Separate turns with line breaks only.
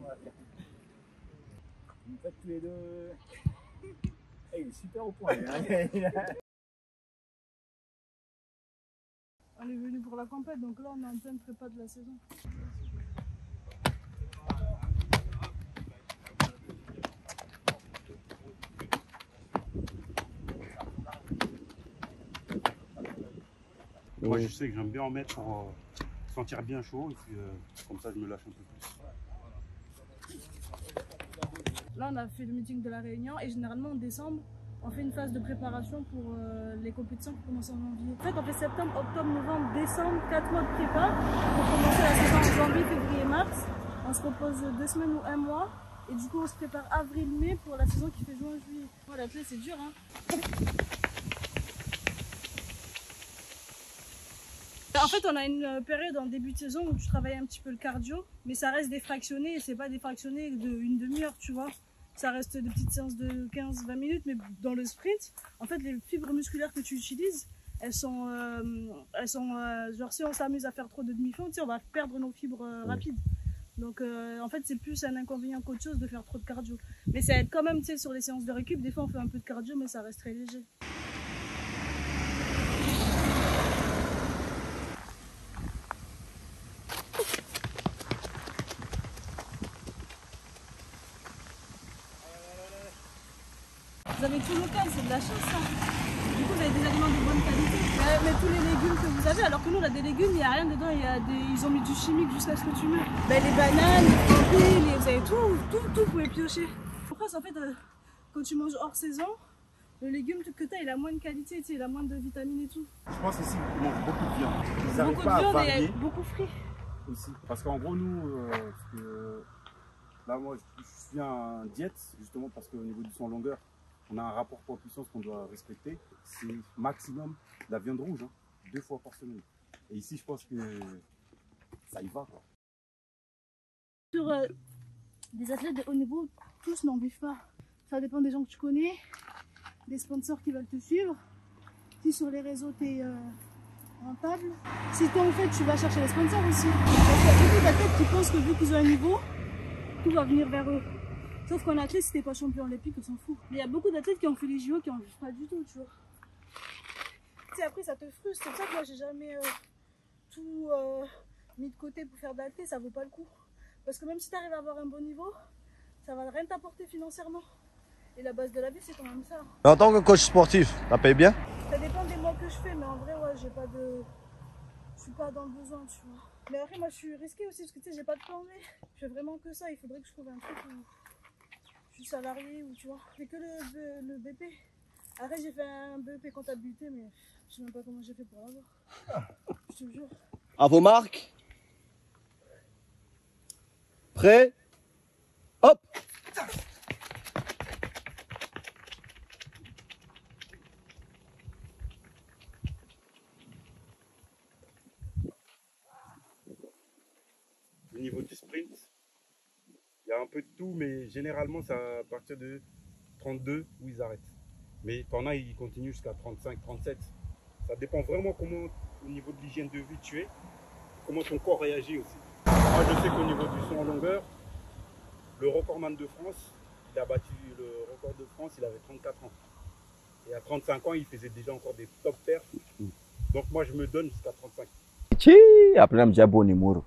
En fait, tous les deux. Eh, il est super au point.
On est venu pour la compète, donc là on est en pleine prépa de la saison.
Moi je sais que j'aime bien en mettre pour sentir bien chaud et puis comme ça je me lâche un peu plus.
Là on a fait le meeting de la réunion et généralement en décembre on fait une phase de préparation pour les compétitions qui commencent en janvier. En fait on fait septembre, octobre, novembre, décembre, 4 mois de prépa pour commencer la saison en janvier, février, mars. On se repose 2 semaines ou 1 mois et du coup on se prépare avril-mai pour la saison qui fait juin-juillet. Voilà, l'athlète c'est dur hein. En fait, on a une période en début de saison où tu travailles un petit peu le cardio, mais ça reste des fractionnés et c'est pas des fractionnés d'une demi-heure, tu vois. Ça reste des petites séances de 15-20 minutes, mais dans le sprint, en fait, les fibres musculaires que tu utilises, elles sont genre si on s'amuse à faire trop de demi-fond, tu sais, on va perdre nos fibres rapides. Donc, en fait, c'est plus un inconvénient qu'autre chose de faire trop de cardio. Mais ça aide quand même, tu sais, sur les séances de récup, des fois on fait un peu de cardio, mais ça reste très léger. Vous avez tout local, c'est de la chance ça. Du coup, vous avez des aliments de bonne qualité. Mais tous les légumes que vous avez, alors que nous, on a des légumes, il n'y a rien dedans, ils ont mis du chimique jusqu'à ce que tu mets. Ben, les bananes, les fruits, vous avez tout, vous pouvez piocher. Après, en fait, quand tu manges hors saison, le légume que tu as, il a moins de qualité, il a moins de vitamines et tout.
Je pense aussi qu'ils mangent beaucoup de viande. Ils
Beaucoup de viande et beaucoup frit.
Aussi. Parce qu'en gros, nous, là, moi, je suis en diète, justement parce qu'au niveau du sang longueur, on a un rapport poids-puissance qu'on doit respecter. C'est maximum la viande rouge, hein, 2 fois par semaine. Et ici, je pense que ça y va, quoi.
Sur des athlètes de haut niveau, tous n'en vivent pas. Ça dépend des gens que tu connais, des sponsors qui veulent te suivre. Si sur les réseaux, tu es rentable. Si toi, en fait, tu vas chercher les sponsors aussi. Parce qu'il y a beaucoup d'athlètes qui pensent que vu qu'ils ont un niveau, tout va venir vers eux. Sauf qu'en athlète, si t'es pas champion olympique, on s'en fout. Mais il y a beaucoup d'athlètes qui ont fait les JO qui en vivent pas du tout, tu vois. Tu sais, après, ça te frustre. C'est pour ça que moi, j'ai jamais tout mis de côté pour faire d'athlète, ça vaut pas le coup. Parce que même si tu arrives à avoir un bon niveau, ça va rien t'apporter financièrement. Et la base de la vie, c'est quand même ça.
En tant que coach sportif, ça paye bien?
Ça dépend des mois que je fais, mais en vrai, ouais, j'ai pas de... Je suis pas dans le besoin, tu vois. Mais après, moi, je suis risquée aussi, parce que tu sais, j'ai pas de plan B. Je fais vraiment que ça. Il faudrait que je trouve un truc où je suis salarié ou tu vois. J'ai que le BP. Après, j'ai fait un BEP comptabilité, mais je sais même pas comment j'ai fait pour l'avoir. Je te jure.
À vos marques. Prêt? Hop!
Au niveau du sprint, il y a un peu de tout, mais généralement, c'est à partir de 32 où ils arrêtent. Mais t'en as, ils continuent jusqu'à 35, 37. Ça dépend vraiment comment, au niveau de l'hygiène de vie, tu es, comment ton corps réagit aussi. Moi, je sais qu'au niveau du saut en longueur, le recordman de France, il a battu le record de France, il avait 34 ans. Et à 35 ans, il faisait déjà encore des top perfs. Donc moi, je me donne jusqu'à 35.
Tchi, après, je me dis, bon,